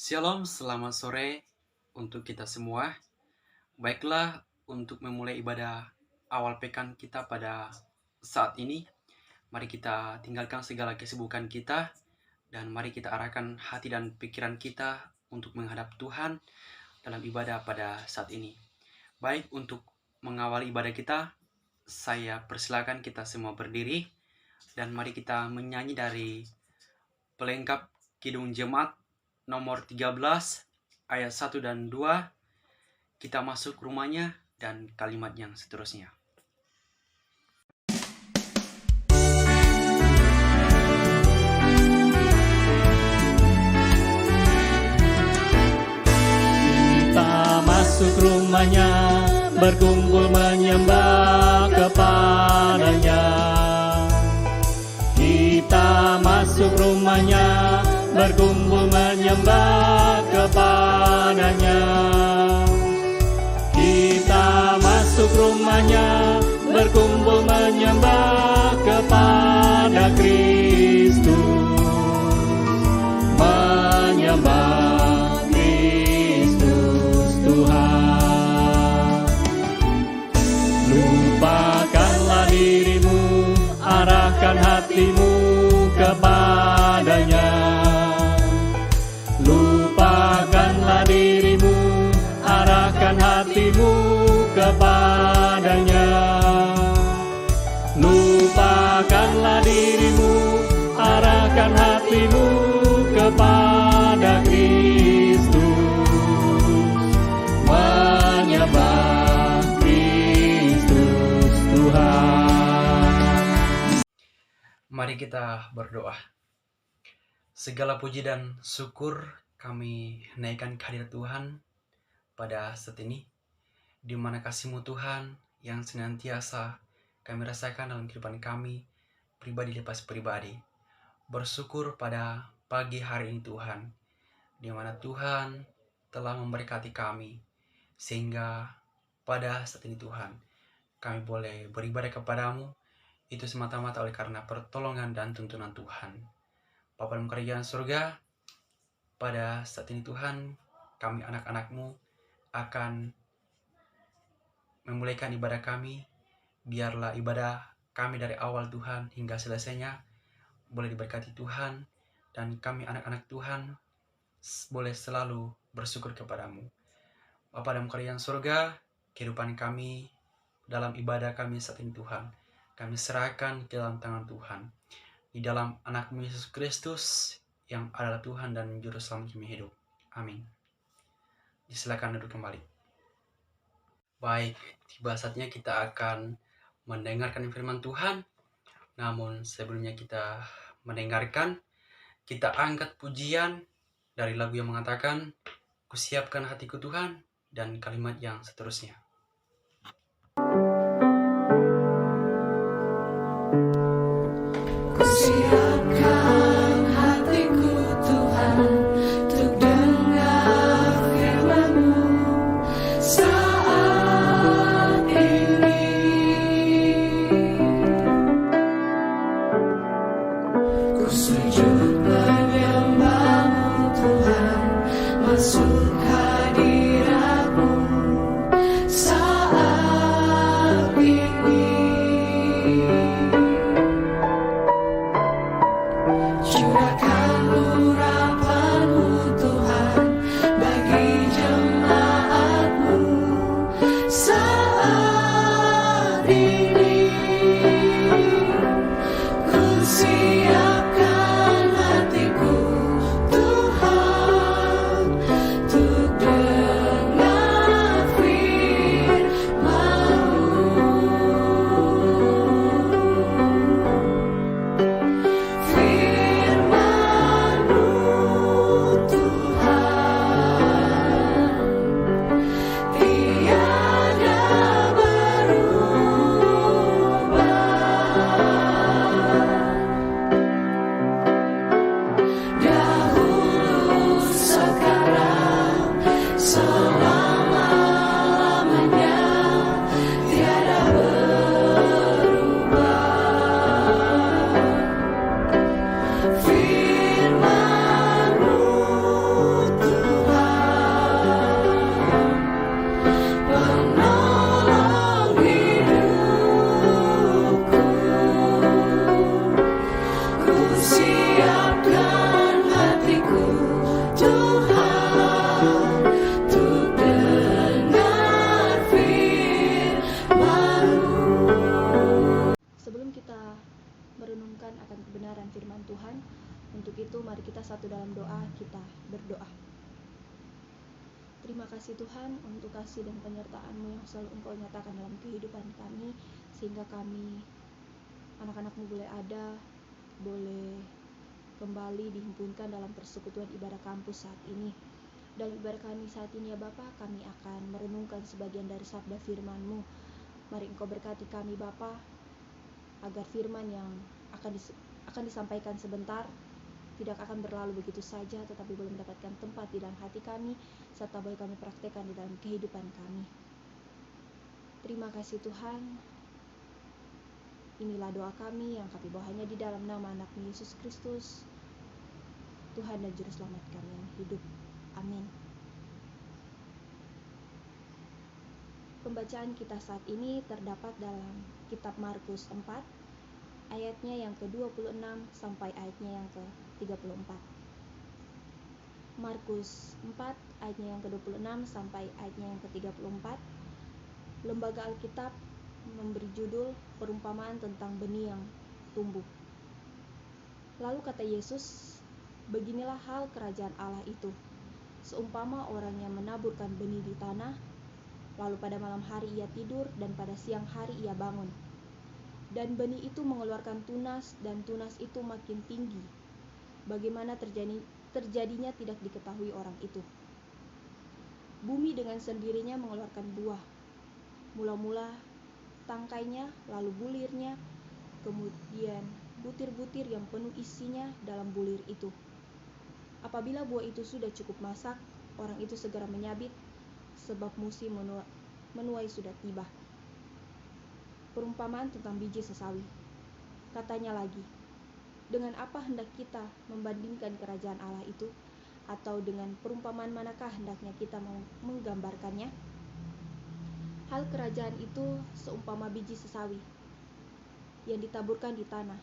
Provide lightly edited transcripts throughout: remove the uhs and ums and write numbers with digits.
Shalom, selamat sore untuk kita semua. Baiklah, untuk memulai ibadah awal pekan kita pada saat ini, mari kita tinggalkan segala kesibukan kita dan mari kita arahkan hati dan pikiran kita untuk menghadap Tuhan dalam ibadah pada saat ini. Baik, untuk mengawali ibadah kita, saya persilakan kita semua berdiri dan mari kita menyanyi dari pelengkap Kidung Jemaat nomor 13 ayat 1 dan 2. Kita masuk rumahnya dan kalimat yang seterusnya. Kita masuk rumahnya, berkumpul menyembah kepadanya. Kita masuk rumahnya, berkumpul menyembah kepadanya. Kita masuk rumahnya, berkumpul menyembah kepada Kristus. Menyembah Kristus Tuhan. Lupakanlah dirimu, arahkan hatimu kepadanya. Lupakanlah dirimu, arahkan hatimu kepadanya. Lupakanlah dirimu, arahkan hatimu kepada Kristus. Menyembah Kristus Tuhan. Mari kita berdoa. Segala puji dan syukur kami naikkan kehadirat Tuhan pada saat ini, di mana kasih-Mu Tuhan yang senantiasa kami rasakan dalam kehidupan kami, pribadi lepas pribadi. Bersyukur pada pagi hari ini Tuhan, di mana Tuhan telah memberkati kami, sehingga pada saat ini Tuhan, kami boleh beribadah kepadamu, itu semata-mata oleh karena pertolongan dan tuntunan Tuhan. Bapa dalam kerajaan surga, pada saat ini Tuhan, kami anak-anak-Mu akan memulaikan ibadah kami. Biarlah ibadah kami dari awal Tuhan hingga selesainya boleh diberkati Tuhan, dan kami anak-anak Tuhan boleh selalu bersyukur kepadamu. Bapa dalam kerajaan surga, kehidupan kami dalam ibadah kami saat ini Tuhan, kami serahkan ke dalam tangan Tuhan. Di dalam anak-Mu Yesus Kristus yang adalah Tuhan dan Juru Selamat kami hidup. Amin. Silakan duduk kembali. Baik, tiba saatnya kita akan mendengarkan firman Tuhan. Namun sebelumnya kita mendengarkan, kita angkat pujian dari lagu yang mengatakan, "Kusiapkan hatiku Tuhan," dan kalimat yang seterusnya. Kusiapkan hatiku Tuhan untuk dengar firman-Mu saat ini. Ku sujud menyembah-Mu Tuhan, masuk hadirat-Mu saat ini. dalam doa kita berdoa. Terima kasih Tuhan untuk kasih dan penyertaan-Mu yang selalu Engkau nyatakan dalam kehidupan kami, sehingga kami, anak-anak-Mu, boleh ada, boleh kembali dihimpunkan dalam persekutuan ibadah kampus saat ini. Dalam ibadah kami saat ini ya Bapa, kami akan merenungkan sebagian dari sabda firman-Mu. Mari Engkau berkati kami Bapa, agar firman yang akan disampaikan sebentar tidak akan berlalu begitu saja, tetapi boleh mendapatkan tempat di dalam hati kami, serta boleh kami praktekkan di dalam kehidupan kami. Terima kasih Tuhan. Inilah doa kami yang kami bawa hanya di dalam nama anak-Mu Yesus Kristus, Tuhan dan Juru Selamat kami yang hidup. Amin. Pembacaan kita saat ini terdapat dalam kitab Markus 4, ayatnya yang ke-26 sampai ayatnya yang ke-34. Markus 4 ayatnya yang ke-26 sampai ayatnya yang ke-34. Lembaga Alkitab memberi judul perumpamaan tentang benih yang tumbuh. Lalu kata Yesus, beginilah hal kerajaan Allah itu. Seumpama orang yang menaburkan benih di tanah, lalu pada malam hari ia tidur dan pada siang hari ia bangun. Dan benih itu mengeluarkan tunas, dan tunas itu makin tinggi. Bagaimana terjadinya tidak diketahui orang itu. Bumi dengan sendirinya mengeluarkan buah. Mula-mula tangkainya, lalu bulirnya, kemudian butir-butir yang penuh isinya dalam bulir itu. Apabila buah itu sudah cukup masak, orang itu segera menyabit, sebab musim menuai sudah tiba. Perumpamaan tentang biji sesawi. Katanya lagi, dengan apa hendak kita membandingkan kerajaan Allah itu? Atau dengan perumpamaan manakah hendaknya kita menggambarkannya? Hal kerajaan itu seumpama biji sesawi yang ditaburkan di tanah.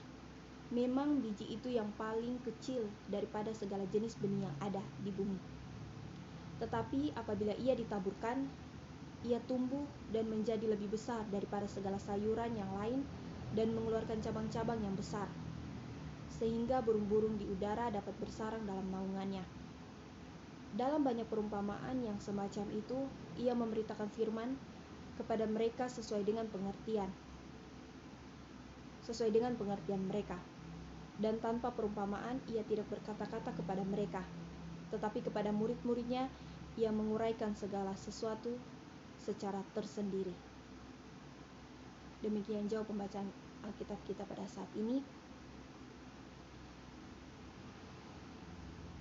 Memang biji itu yang paling kecil daripada segala jenis benih yang ada di bumi. Tetapi apabila ia ditaburkan, ia tumbuh dan menjadi lebih besar daripada segala sayuran yang lain dan mengeluarkan cabang-cabang yang besar, sehingga burung-burung di udara dapat bersarang dalam naungannya. Dalam banyak perumpamaan yang semacam itu, ia memberitakan firman kepada mereka sesuai dengan pengertian mereka. Dan tanpa perumpamaan ia tidak berkata-kata kepada mereka, tetapi kepada murid-muridnya ia menguraikan segala sesuatu secara tersendiri. Demikian jauh pembacaan Alkitab kita pada saat ini.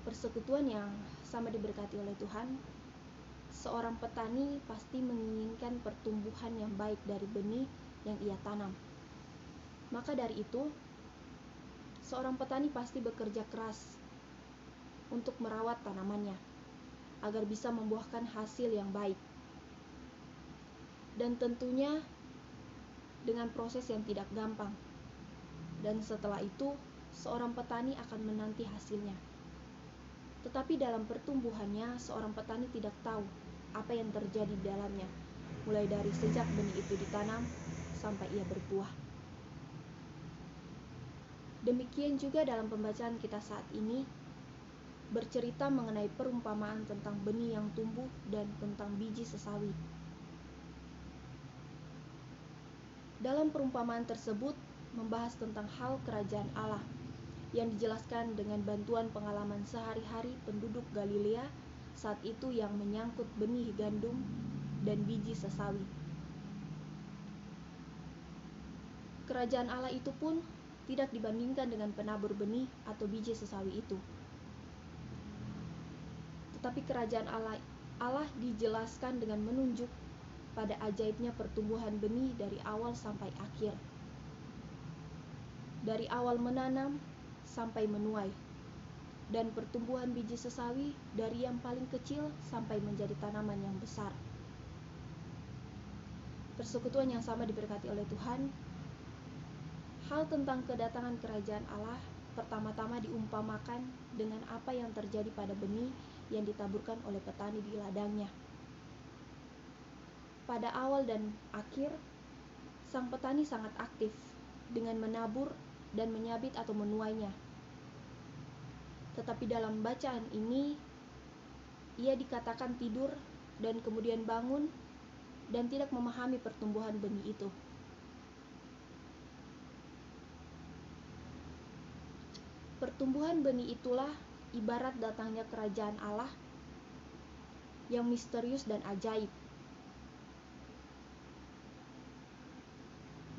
Persekutuan yang sama diberkati oleh Tuhan. Seorang petani pasti menginginkan pertumbuhan yang baik dari benih yang ia tanam. Maka dari itu, seorang petani pasti bekerja keras untuk merawat tanamannya agar bisa membuahkan hasil yang baik. Dan tentunya dengan proses yang tidak gampang. Dan setelah itu, seorang petani akan menanti hasilnya. Tetapi dalam pertumbuhannya, seorang petani tidak tahu apa yang terjadi di dalamnya, mulai dari sejak benih itu ditanam sampai ia berbuah. Demikian juga dalam pembacaan kita saat ini, bercerita mengenai perumpamaan tentang benih yang tumbuh dan tentang biji sesawi. Dalam perumpamaan tersebut membahas tentang hal kerajaan Allah yang dijelaskan dengan bantuan pengalaman sehari-hari penduduk Galilea saat itu yang menyangkut benih gandum dan biji sesawi. Kerajaan Allah itu pun tidak dibandingkan dengan penabur benih atau biji sesawi itu. Tetapi kerajaan Allah dijelaskan dengan menunjuk pada ajaibnya pertumbuhan benih dari awal sampai akhir. Dari awal menanam sampai menuai. Dan pertumbuhan biji sesawi dari yang paling kecil sampai menjadi tanaman yang besar. Persekutuan yang sama diberkati oleh Tuhan. Hal tentang kedatangan kerajaan Allah pertama-tama diumpamakan dengan apa yang terjadi pada benih yang ditaburkan oleh petani di ladangnya. Pada awal dan akhir, sang petani sangat aktif dengan menabur dan menyabit atau menuainya. Tetapi dalam bacaan ini, ia dikatakan tidur dan kemudian bangun dan tidak memahami pertumbuhan benih itu. Pertumbuhan benih itulah ibarat datangnya kerajaan Allah yang misterius dan ajaib,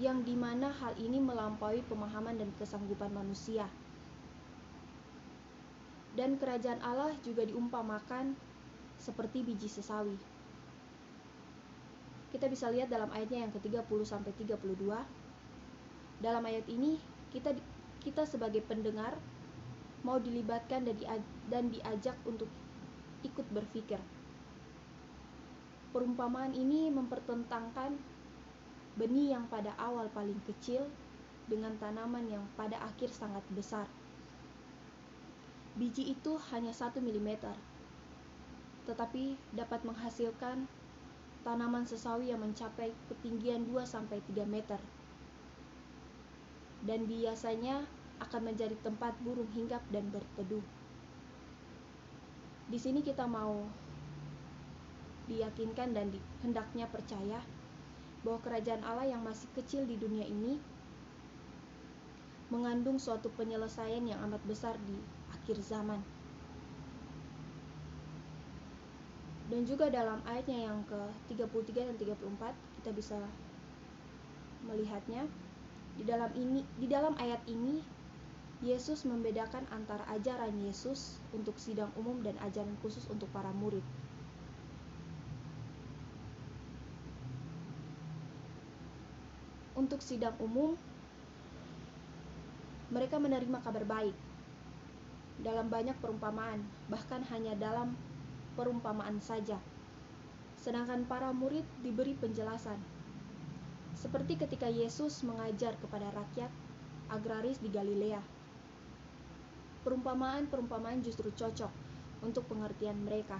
yang dimana hal ini melampaui pemahaman dan kesanggupan manusia. Dan kerajaan Allah juga diumpamakan seperti biji sesawi. Kita bisa lihat dalam ayatnya yang ke-30-32. Dalam ayat ini kita sebagai pendengar mau dilibatkan dan diajak untuk ikut berpikir. Perumpamaan ini mempertentangkan benih yang pada awal paling kecil dengan tanaman yang pada akhir sangat besar. Biji itu hanya 1 mm, tetapi dapat menghasilkan tanaman sesawi yang mencapai ketinggian 2-3 meter. Dan biasanya akan menjadi tempat burung hinggap dan berteduh. Di sini kita mau diyakinkan dan hendaknya percaya bahwa kerajaan Allah yang masih kecil di dunia ini mengandung suatu penyelesaian yang amat besar di akhir zaman. Dan juga dalam ayatnya yang ke-33 dan 34 kita bisa melihatnya. Di dalam ayat ini Yesus membedakan antara ajaran Yesus untuk sidang umum dan ajaran khusus untuk para murid. Untuk sidang umum, mereka menerima kabar baik dalam banyak perumpamaan, bahkan hanya dalam perumpamaan saja. Sedangkan para murid diberi penjelasan, seperti ketika Yesus mengajar kepada rakyat agraris di Galilea. Perumpamaan justru cocok untuk pengertian mereka.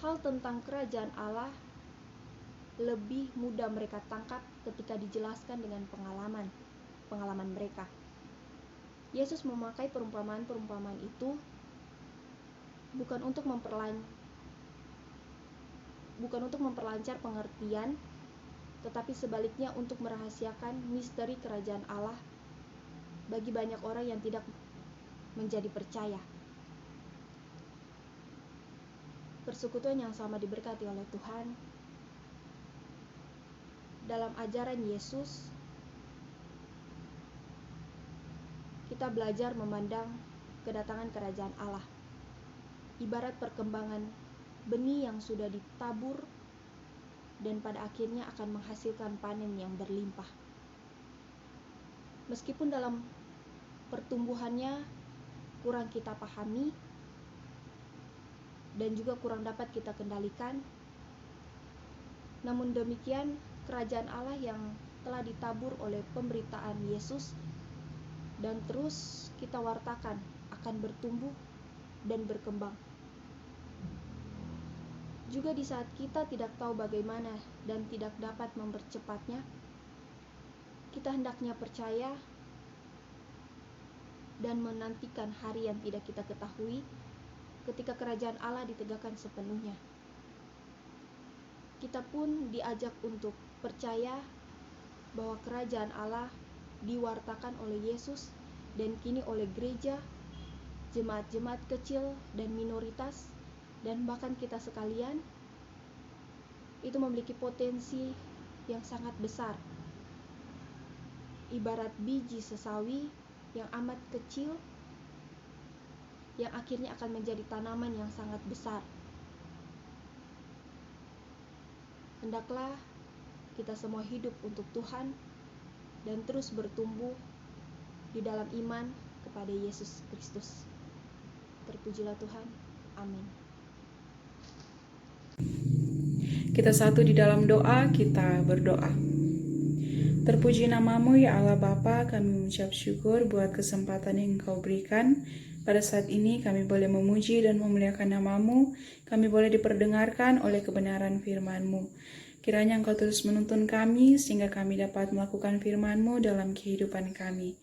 Hal tentang kerajaan Allah lebih mudah mereka tangkap ketika dijelaskan dengan pengalaman mereka. Yesus memakai perumpamaan itu bukan untuk memperlancar pengertian, tetapi sebaliknya untuk merahasiakan misteri kerajaan Allah bagi banyak orang yang tidak menjadi percaya. Persekutuan yang sama diberkati oleh Tuhan. Dalam ajaran Yesus, kita belajar memandang kedatangan kerajaan Allah ibarat perkembangan benih yang sudah ditabur dan pada akhirnya akan menghasilkan panen yang berlimpah. Meskipun dalam pertumbuhannya kurang kita pahami dan juga kurang dapat kita kendalikan, namun demikian kerajaan Allah yang telah ditabur oleh pemberitaan Yesus dan terus kita wartakan akan bertumbuh dan berkembang. Juga di saat kita tidak tahu bagaimana dan tidak dapat mempercepatnya, kita hendaknya percaya dan menantikan hari yang tidak kita ketahui ketika kerajaan Allah ditegakkan sepenuhnya. Kita pun diajak untuk percaya bahwa kerajaan Allah diwartakan oleh Yesus dan kini oleh gereja, jemaat-jemaat kecil dan minoritas, dan bahkan kita sekalian, itu memiliki potensi yang sangat besar. Ibarat biji sesawi yang amat kecil, yang akhirnya akan menjadi tanaman yang sangat besar. Hendaklah kita semua hidup untuk Tuhan dan terus bertumbuh di dalam iman kepada Yesus Kristus. Terpujilah Tuhan. Amin. Kita satu di dalam doa, kita berdoa. Terpuji namamu ya Allah Bapa, kami mengucap syukur buat kesempatan yang Engkau berikan. Pada saat ini kami boleh memuji dan memuliakan namamu, kami boleh diperdengarkan oleh kebenaran firman-Mu. Kiranya Engkau terus menuntun kami, sehingga kami dapat melakukan firman-Mu dalam kehidupan kami.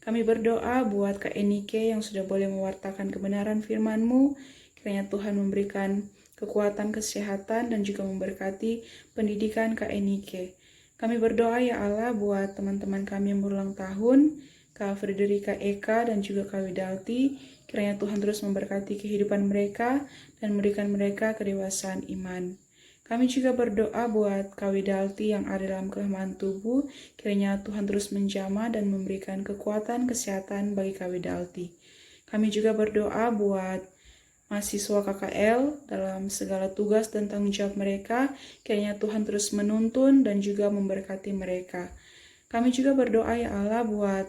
Kami berdoa buat Kak Enike yang sudah boleh mewartakan kebenaran firman-Mu. Kiranya Tuhan memberikan kekuatan, kesehatan, dan juga memberkati pendidikan Kak Enike. Kami berdoa ya Allah buat teman-teman kami yang berulang tahun, Kak Frederika Eka dan juga Kak Widalti. Kiranya Tuhan terus memberkati kehidupan mereka dan memberikan mereka kedewasaan iman. Kami juga berdoa buat Kak Widalti yang ada dalam kelemahan tubuh, kiranya Tuhan terus menjamah dan memberikan kekuatan kesehatan bagi Kak Widalti. Kami juga berdoa buat mahasiswa KKL dalam segala tugas dan tanggung jawab mereka, kiranya Tuhan terus menuntun dan juga memberkati mereka. Kami juga berdoa ya Allah buat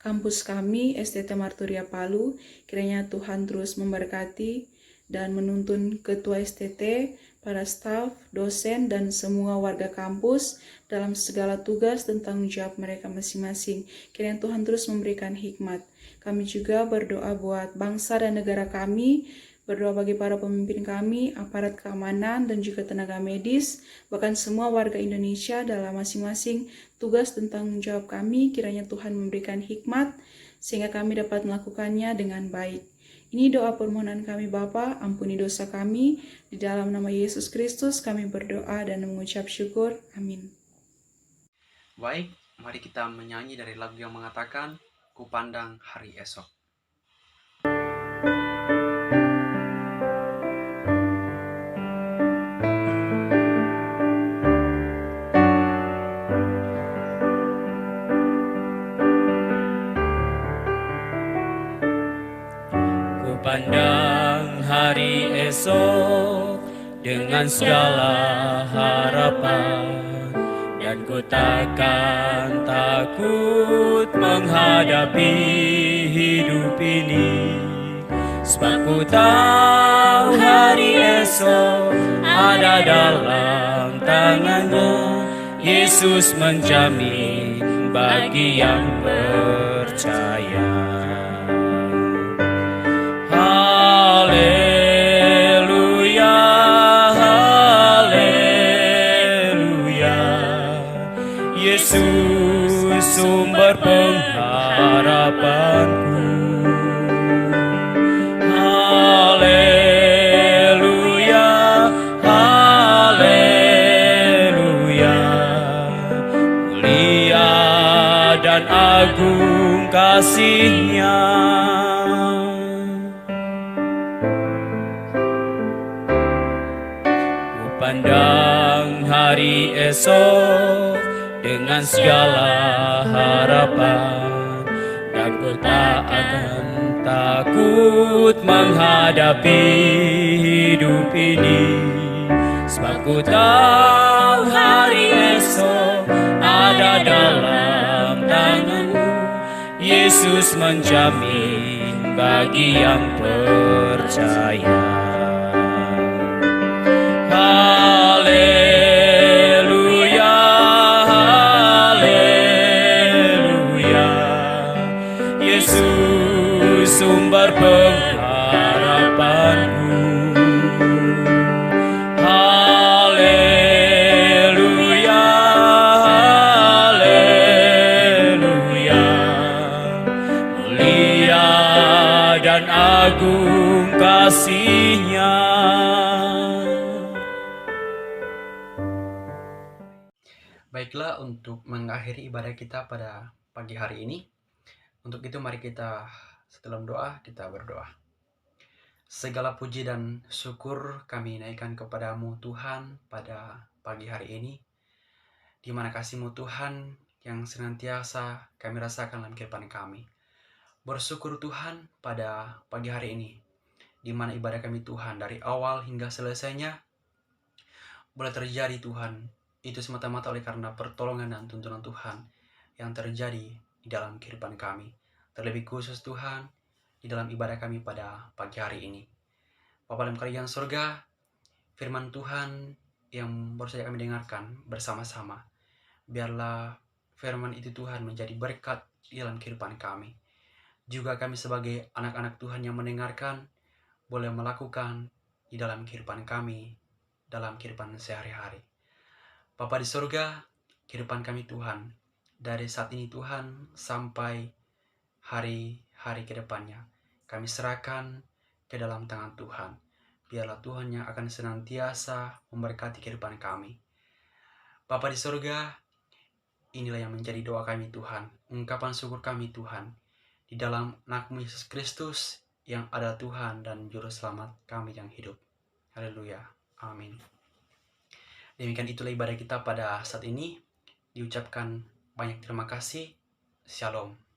kampus kami, STT Marturia Palu, kiranya Tuhan terus memberkati dan menuntun ketua STT, para staf, dosen, dan semua warga kampus dalam segala tugas dan tanggung jawab mereka masing-masing. Kiranya Tuhan terus memberikan hikmat. Kami juga berdoa buat bangsa dan negara kami, berdoa bagi para pemimpin kami, aparat keamanan, dan juga tenaga medis, bahkan semua warga Indonesia dalam masing-masing tugas dan tanggung jawab kami. Kiranya Tuhan memberikan hikmat, sehingga kami dapat melakukannya dengan baik. Ini doa permohonan kami Bapa, ampuni dosa kami. Di dalam nama Yesus Kristus kami berdoa dan mengucap syukur. Amin. Baik, mari kita menyanyi dari lagu yang mengatakan, Kupandang Hari Esok. Pandang hari esok dengan segala harapan, dan ku takkan takut menghadapi hidup ini, sebab ku tahu hari esok ada dalam tangannya. Yesus menjamin bagi yang percaya. Haleluya, haleluya, Yesus sumber pengharapanku. Haleluya, haleluya, mulia dan agung kasih-Nya. Pandang hari esok dengan segala harapan, dan ku tak akan takut menghadapi hidup ini, sebab ku tahu hari esok ada dalam tangan-Mu. Yesus menjamin bagi yang percaya. Haleluya, haleluya, Yesus sumber pengharapanku. Haleluya, haleluya, mulia dan agung kasih-Nya. Baiklah, untuk mengakhiri ibadah kita pada pagi hari ini, untuk itu mari kita setelah doa, kita berdoa. Segala puji dan syukur kami naikkan kepadamu Tuhan pada pagi hari ini, di mana kasih-Mu Tuhan yang senantiasa kami rasakan dalam kehidupan kami. Bersyukur Tuhan pada pagi hari ini, di mana ibadah kami Tuhan dari awal hingga selesainya boleh terjadi Tuhan, itu semata-mata oleh karena pertolongan dan tuntunan Tuhan yang terjadi di dalam kehidupan kami. Terlebih khusus Tuhan, di dalam ibadah kami pada pagi hari ini. Bapa dalam kerajaan surga, firman Tuhan yang baru saja kami dengarkan bersama-sama, biarlah firman itu Tuhan menjadi berkat di dalam kehidupan kami. Juga kami sebagai anak-anak Tuhan yang mendengarkan, boleh melakukan di dalam kehidupan kami, dalam kehidupan sehari-hari. Bapa di surga, kehidupan kami Tuhan dari saat ini Tuhan sampai hari-hari ke depannya. Kami serahkan ke dalam tangan Tuhan. Biarlah Tuhan yang akan senantiasa memberkati kehidupan kami. Bapa di surga, inilah yang menjadi doa kami Tuhan, ungkapan syukur kami Tuhan, di dalam anak-Mu Yesus Kristus yang adalah Tuhan dan Juru Selamat kami yang hidup. Haleluya. Amin. Demikian itulah ibadah kita pada saat ini. Diucapkan banyak terima kasih. Shalom.